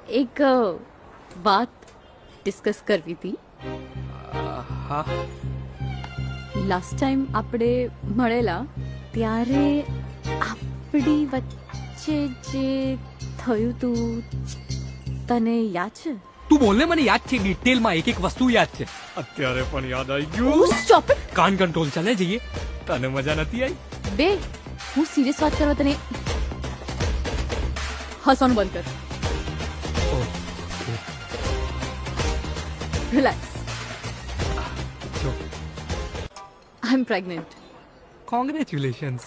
એક વાત ડિસ્કસ કરવી હતી. હા લાસ્ટ ટાઈમ આપણે મળેલા ત્યારે આપણી વચ્ચે જે થયું તું તને યાદ છે? તું બોલને, મને યાદ છે ડિટેલમાં, એક એક વસ્તુ યાદ છે. અત્યારે પણ યાદ આવી ગયું. Stop it. કાન કંટ્રોલ ચાલે જઈએ. તને મજા નથી આવી? બે હું સિરિયસ વાત કરવા તને હસવાનું બંધ કર. રિલેક્સ. જો આઈ એમ પ્રેગ્નન્ટ. કોંગ્રેચ્યુલેશન્સ.